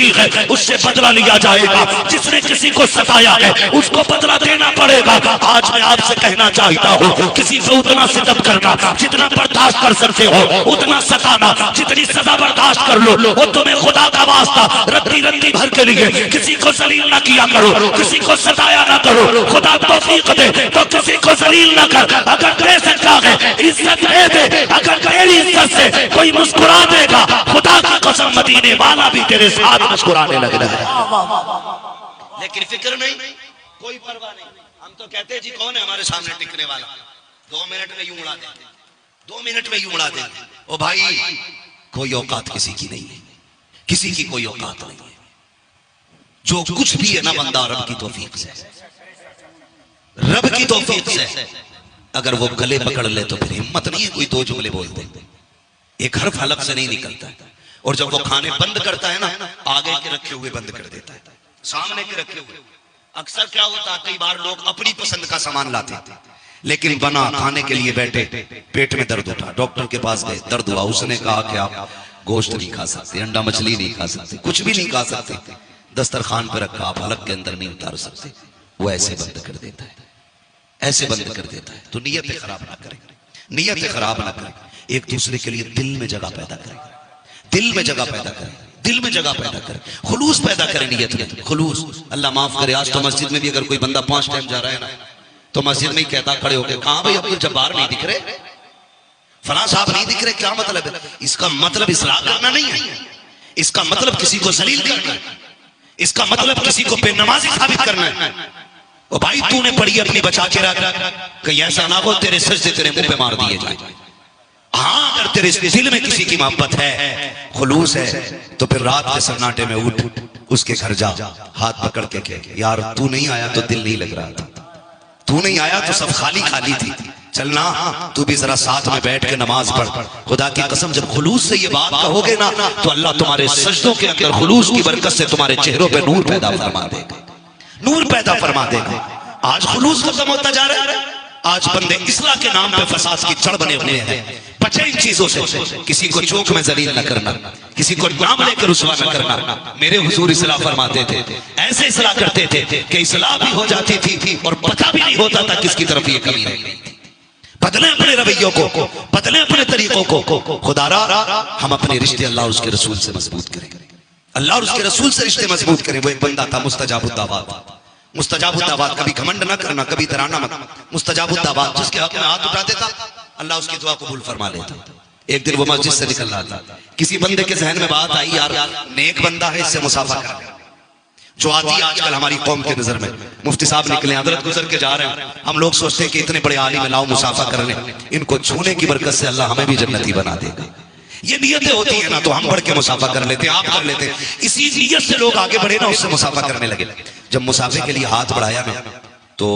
की है उससे बदला लिया जाएगा। जिसने किसी को सताया है उसको बदला देना पड़ेगा। आज मैं आपसे कहना चाहता हूँ, किसी पे उतना सितम करना जितना बर्दाश्त कर सकते हो, उतना सताना जितनी सजा बर्दाश्त कर लो। वो तुम्हें खुदा का वास्ता रत्ती रत्ती भर के लिए किसी को जलील ना किया करो, किसी को सताया ना करो। खुदा तौफीक दे तो किसी को जलील ना कर। अगर दे सकता है इज्जत दे, अगर तेरी इज्जत से कोई मुस्कुरा देगा, खुदा की कसम मदीने वाला भी तेरे साथ मुस्कुराने लग रहा है। लेकिन फिक्र नहीं, कोई परवाह नहीं। हम तो कहते हैं जी कौन है हमारे सामने टिकने वाला, 2 मिनट में यूं उड़ा देंगे, 2 मिनट में यूं उड़ा देंगे। ओ भाई, कोई औकात किसी की नहीं है, किसी की कोई औकात नहीं है। जो कुछ भी है ना बंदा रब की तौफीक से, रब की तौफीक से अगर वो गले पकड़ ले तो फिर हिम्मत नहीं है कोई 2 जुमले बोल दे। एक हर्फ हलक से नहीं निकलता है। और जब वो खाने बंद करता है ना, आगे के रखे हुए बंद कर देता है, सामने के रखे हुए। अक्सर क्या होता है, कई बार लोग अपनी पसंद का सामान लाते थे, लेकिन बना खाने के लिए बैठे, पेट में दर्द उठा, डॉक्टर के पास गए, दर्द हुआ, उसने कहा कि आप गोश्त नहीं खा सकते, अंडा मछली नहीं खा सकते, कुछ भी नहीं खा सकते, दस्तरखान पर रखा, आप हलक के अंदर नहीं उतार सकते। वो ऐसे बंद कर देता है, ऐसे बंद कर देता है। तो नीयत खराब ना करें, नीयत खराब ना करें। एक दूसरे के लिए दिल में जगह पैदा करें, दिल में जगह पैदा करें, दिल में जगह पैदा करें, खुलूस पैदा करें नियत में, खुलूस। अल्लाह माफ करे, आज तो मस्जिद में भी अगर कोई बंदा 5 टाइम जा रहा है ना, तो मस्जिद में ही कहता खड़े होकर, कहां भाई अब्दुल जब्बार नहीं दिख रहे, फलां साहब नहीं दिख रहे, क्या मतलब है? इसका मतलब इसलाह करना नहीं है, इसका मतलब किसी को जलील करना है, इसका मतलब किसी को बेनमाजी साबित करना है। ओ भाई, तूने पढ़ी अपनी बचा के रख, कहीं ऐसा ना हो तेरे सजदे तेरे मुंह पे मार दिए जाए। हाँ, अगर तेरे दिल में किसी की मोहब्बत है, खुलूस है, तो फिर रात के सन्नाटे में उठ, उसके घर जा, हाथ पकड़ के कह, यार तू नहीं आया तो दिल नहीं लग रहा था, तू नहीं आया तो सब खाली खाली थी, चलना तू भी जरा साथ में बैठ के नमाज पढ़। खुदा की कसम, जब खुलूस से ये बात कहोगे ना, तो अल्लाह तुम्हारे सजदों के अंदर खुलूस की बरकत से तुम्हारे चेहरों पे नूर पैदा फरमा देगा, नूर पैदा फरमा देगा। आज खुलूस खत्म होता जा रहा है। आज बंदे इस्लाह के नाम पे फसाद की जड़ बने हुए हैं। बचे इन चीजों से, किसी को चौक में जलील न करना, किसी को नाम लेकर रुसवा न करना। मेरे हुजूर इस्लाह फरमाते थे, ऐसे इस्लाह करते थे कि इस्लाह भी हो जाती थी और पता भी नहीं होता था किसकी तरफ ये कमी है। बदले अपने रवैयों को, बदले अपने तरीकों को। खुदारा हम अपने रिश्ते अल्लाह और उसके रसूल से मजबूत करें, अल्लाह और उसके रसूल से रिश्ते मजबूत करें। वो एक बंदा था मुस्तजाबुद्दावात, मुस्तजाबुद्दावात, कभी घमंड ना करना, कभी तराना मत, मुस्तजाबुद्दावात, जिसके हक में हाथ उठा देता अल्लाह उसकी दुआ कबूल फरमा लेता। एक दिन वो मस्जिद से निकल रहा था, किसी बंदे के जहन में बात आई, यार नेक बंदा है, इससे मुसाफा कर, जो आती है आजकल हमारी कौम के नजर में। मुफ्ती साहब निकले, हजरत गुजर के जा रहे हैं, हम लोग सोचते हैं कि इतने बड़े आलिम लाओ मुसाफा कर लें, इनको छूने की बरकत से अल्लाह हमें भी जन्नती बना देगा। ये नियतें होती है ना, तो हम बढ़ के मुसाफा कर लेते हैं, आप कर लेते हैं। इसी नियत से लोग आगे बढ़े ना, उससे मुसाफा करने लगे। जब मुसाफे के लिए हाथ बढ़ाया ना, तो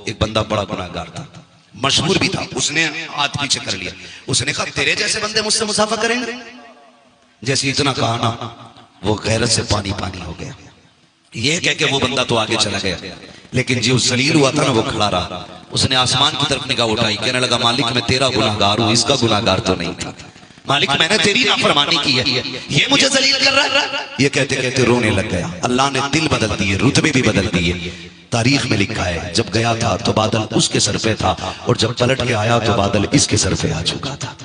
एक बंदा बड़ा गुनाहगार था, मशहूर भी था, उसने हाथ पीछे कर लिया। उसने कहा, तेरे जैसे बंदे मुझसे मुसाफा करेंगे? जैसे इतना कहा ना, वो गैरत से पानी पानी हो गया। ये कह के वो बंदा तो आगे चला गया, लेकिन जो जलील हुआ था ना, वो खड़ा रहा। उसने आसमान की तरफ निगाह उठाई, कहने लगा, मालिक मैं तेरा गुनाहगार हूं, इसका गुनाहगार तो नहीं था। मालिक मैंने तेरी नाफरमानी की है, ये मुझे जलील कर रहा है। ये कहते कहते रोने लग गया। अल्लाह ने दिल बदल दिए, रुतबे भी बदल दिए। तारीख में लिखा है, जब गया था तो बादल उसके सर पे था, और जब पलट के आया तो बादल इसके सर पे आ चुका था।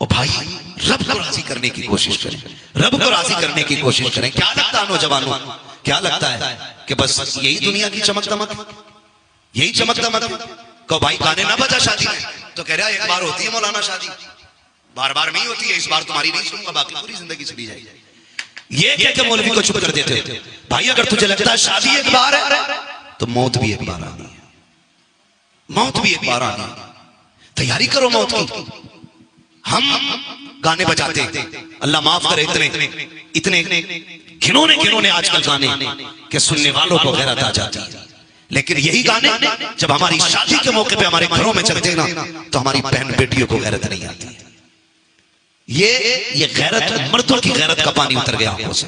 ओ भाई, रब को राजी करने की कोशिश करें, रब को राजी करने की कोशिश करें। क्या लगता है नौजवानों, क्या लगता है कि बस यही दुनिया की चमक दमक, यही चमक दमक? कहो भाई गाने ना बजा शादी में, तो कह रहा है एक बार होती है मौलाना शादी, बार बार नहीं होती है, इस बार तुम्हारी नहीं सुनूंगा, बाकी पूरी जिंदगी चली जाएगी। ये कह के मौलवी को चुप कर देते थे। भाई अगर तुझे लगता है शादी एक बार है, तो मौत भी एक बार आनी है, मौत भी एक बार आनी है। तैयारी करो मौत की। हम गाने बजाते, अल्लाह माफ करे, इतने घिनौने घिनौने आजकल गाने के सुनने वालों को गैरत आ जाती है। लेकिन यही गाने जब हमारी शादी के मौके पे हमारे घरों में चलते ना, तो हमारी बहन बेटियों को गैरत नहीं आती है। ये गैरत, मर्दों की गैरत का पानी उतर गया आंखों से।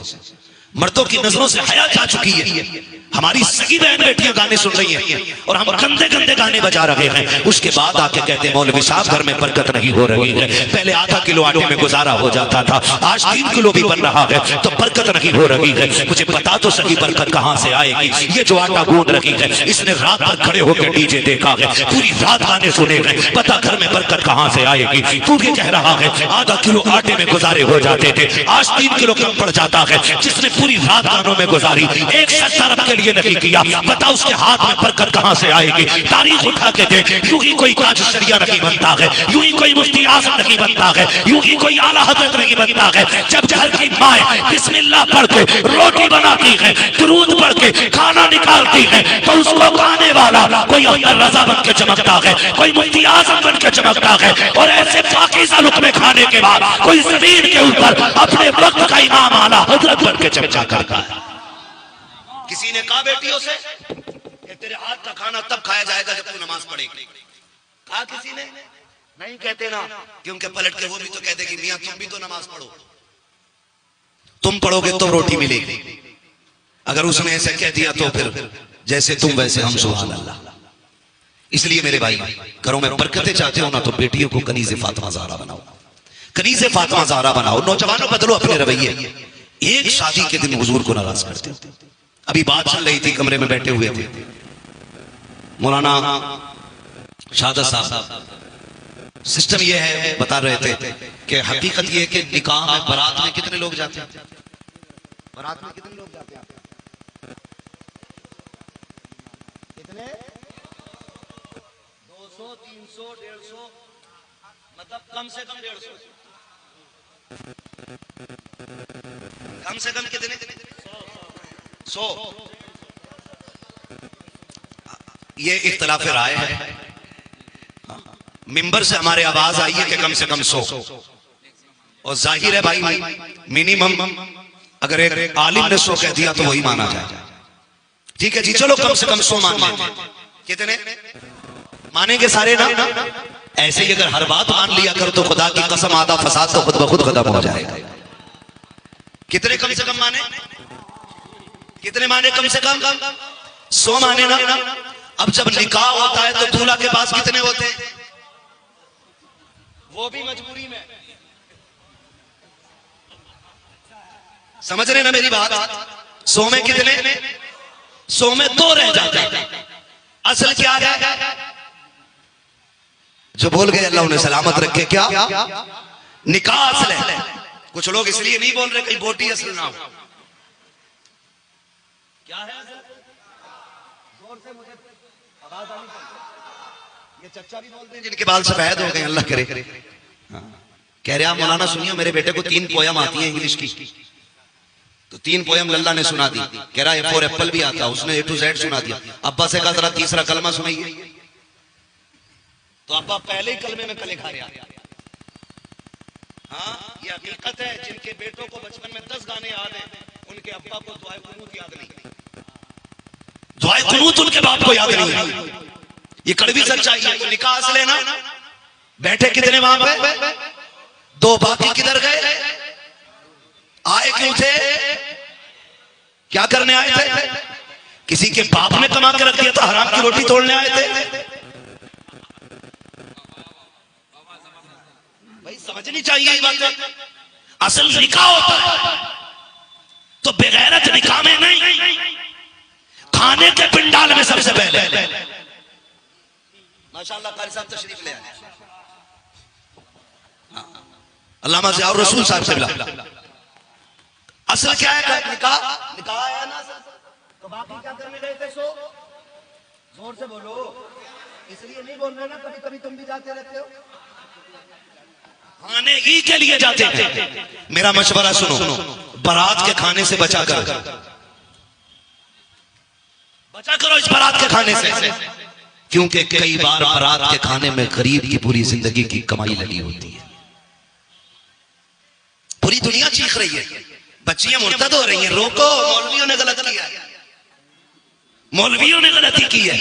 मर्दों की नजरों से हया जा चुकी है। हमारी सगी बहन बेटियां गाने सुन रही हैं और हम गंदे गंदे गाने बजा रहे हैं। उसके बाद आके कहते हैं मौलवी साहब घर में बरकत नहीं हो रही है। पहले आधा किलो आटे में गुजारा हो जाता था, आज 3 किलो भी बन रहा है तो बरकत नहीं हो रही है। मुझे बता तो सही बरकत कहां से आएगी? ये जो आटा गूंद रही है इसने रात भर खड़े होकर डीजे देखा है, पूरी रात गाने सुने हैं, पता घर में बरकत कहां से आएगी? तू ये कह रहा है आधा किलो आटे में गुजारे हो जाते थे, आज 3 किलो कम पड़ जाता है। जिसने पूरी रात गानों में गुजारी, एक सच्चा रब के लिए नहीं किया, बता उसके हाथ में बरकत कहां से आएगी? तारीख उठा के देख, यूं ही कोई काज शरिया नहीं बनता है, यूं ही कोई मुफ्ती आजम नहीं बनता है, यूं ही कोई आला हजरत नहीं बनता है। जब घर की माए बिस्मिल्लाह पढ़ के रोटी बनाती है, दुरूद पढ़ के खाना निकालती है, तो उसको खाने वाला कोई अख्तर रजा बन के चमकता है, कोई मुफ्ती आजम बन के चमकता है। और ऐसे पाकीज़ा लुक़मे खाने के बाद कोई जमीन के ऊपर अपने वक्त का इमाम आला हजरत बन के चमचा करता है। किसी ने कहा बेटियों से कि तेरे हाथ का खाना तब खाया जाएगा जब तू नमाज पढ़ेगी? कहा किसी ने? नहीं कहते ना, क्योंकि पलट के वो भी तो कहते कि मियां तुम भी तो नमाज पढ़ो, तुम पढ़ोगे तो रोटी मिलेगी। अगर उसने ऐसे कह दिया तो फिर जैसे तुम वैसे हम, सुभान अल्लाह। इसलिए मेरे भाई, घरों में बरकतें चाहते हो ना तो बेटियों को कनीज़े फातिमा ज़हरा बनाओ, कनीज़े फातिमा ज़हरा बनाओ। नौजवानों बदलो अपने रवैये। एक शादी के दिन हुजूर को नाराज करते हो। अभी बात चल रही थी, कमरे में बैठे हुए थे मौलाना शाहद साहब, सिस्टम ये है बता रहे थे कि हकीकत ये है कि निकाह में बारात में कितने लोग जाते हैं? बारात में कितने लोग जाते हैं? कितने? 200, 300, 150, मतलब कम से कम 150, कम से कम कितने? 100। ये इख्तिलाफ राय है। मिंबर से हमारे आवाज आई है कि कम से कम 100, और जाहिर है भाई मिनिमम अगर एक आलिम ने 100 कह दिया तो वही माना जाए। ठीक है जी, चलो कम से कम 100 मान लेते हैं। कितने मानेंगे सारे ना? ऐसे ही अगर हर बात मान लिया कर तो खुदा की कसम आधा फसाद तो खुद ब खुद खत्म हो जाएगा। कितने कम से कम माने? कितने माने कम से कम? 100 माने ना? अब जब निकाह होता है तो दूल्हा के पास कितने होते हैं? वो भी मजबूरी में। समझ रहे ना मेरी बात? 100 में कितने? 100 में 2 रह जाते हैं। असल क्या है? जो बोल गए अल्लाह उन्हें सलामत रखे, क्या निकाह असल है। कुछ लोग इसलिए नहीं बोल रहे कहीं बोटी असल ना हो। क्या है असल? जोर से मुझे आवाज आनी चाहिए। ये चच्चा भी बोलते हैं जिनके बाल सफेद हो गए, अल्लाह करे। कह रहे मौलाना सुनिए, मेरे बेटे को 3 पोयम आती है इंग्लिश की, तो 3 पोयम लल्ला ने सुना दी। कह रहा है 4 एप्पल भी आता, उसने A to Z सुना दिया। अब्बा से कहा जरा तीसरा कलमा सुनाइए, तो अब्बा पहले ही कलमे में कले खा रहे। हाँ, ये हकीकत है। जिनके बेटों को बचपन में 10 गाने याद हैं, उनके अब्बा को दुआए कुनूत याद नहीं, दुआए कुनूत उनके बाप को याद नहीं। ये कड़वी सच्चाई है। तो निकाह असल है ना? बैठे कितने वहां पे? 2, बाकी किधर गए? आए क्यों थे? क्या करने आए थे? किसी के बाप ने कमा के रख दिया था, हराम की रोटी तोड़ने आए थे। भाई समझनी चाहिए ये बात। असल निकाह होता है तो बेगैरत निकाह में नहीं, खाने के पिंडाल में सबसे पहले। माशाअल्लाह कारी साहब तशरीफ ले आए। अल्लामा ज़ियाउर रसूल साहब से मिला। असल क्या है? निकाह आया ना तो बाकी क्या करने गए थे? 100 जोर से बोलो। इसलिए नहीं बोल रहे ना, कभी कभी तुम भी जाते रहते हो, खाने ही के लिए जाते थे। मेरा मशवरा सुनो, बारात के खाने से बचा करो इस बारात के खाने से, क्योंकि कई बार बारात के खाने में गरीब की पूरी जिंदगी की कमाई लगी होती है। पूरी दुनिया चीख रही है, बच्चियां मुर्तद हो रही हैं, रोको, मौलवियों ने गलत किया है, मौलवियों ने गलती की है।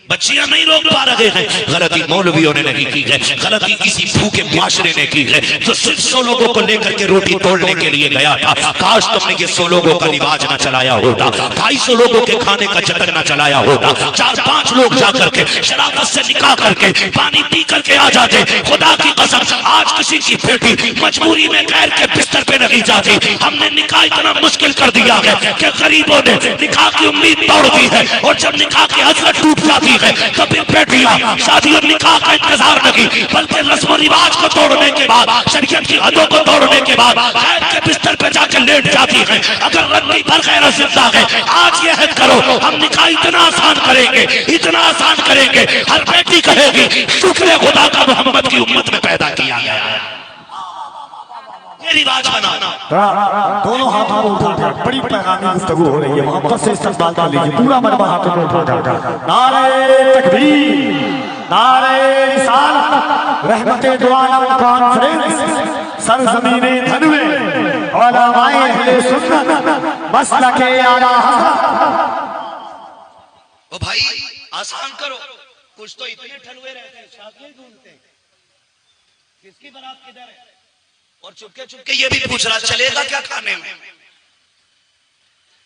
बच्चियां नहीं रोक पा रहे हैं। गलती मौलवियों ने नहीं की है, गलती इसी भूखे मुआशरे ने की है जो सिर्फ 100 लोगों को लेकर के रोटी तोड़ने के लिए गया था। काश तुमने ये 100 लोगों का रिवाज न चलाया होता, 250 लोगों के खाने का चक्कर न चलाया होता, 4-5 लोग जाकर के शराबत से निकाह करके पानी पी करके आ जाते। खुदा की कसम आज किसी की बेटी मजबूरी में गैर के बिस्तर पे नहीं जाती। हमने निकाह इतना मुश्किल कर दिया है कि गरीबों ने निकाह की उम्मीद तोड़ दी है, और जब निकाह की हसरत टूट जाती है तो फिर बेटियां शादी और निकाह का इंतजार नहीं, बल्कि रस्म रिवाज को तोड़ने के बाद, शरीयत की हदों को तोड़ने के बाद गैर के बिस्तर पे जाकर लेट जाती है। अगर रत्ती भर गैर जिंदा है, आज ये हद करो हम निकाह इतना आसान करेंगे, इतना आसान करेंगे, हर बेटी कहेगी शुक्र खुदा का मोहम्मद की उम्मत में पैदा किया गया है। ये रिवाज बनाना। दोनों हाथों को उठा, बड़ी पैगामी गुफ्तगू हो रही है, मोहब्बत से इस्तेमाल कर लीजिए, पूरा मनवा हाथों को उठा। नारे तकबीर, नारे रिसालत, रहमते दो आलम कॉन्फ्रेंस, सरजमीने धनवे, उलमाए अहले सुन्नत, मसलके आला हज़रत। ओ भाई आसान करो, कुछ तो इतने ठलुए रहते हैं, शादियां ढूंढते हैं, किसकी बारात किधर है, और चुपके चुपके ये भी पूछ रहा चलेगा क्या खाने में।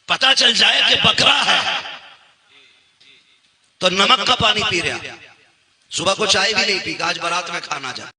पता चल जाए कि बकरा है तो नमक का पानी पी रहा, सुबह को चाय भी नहीं पी, आज बारात में खाना जा।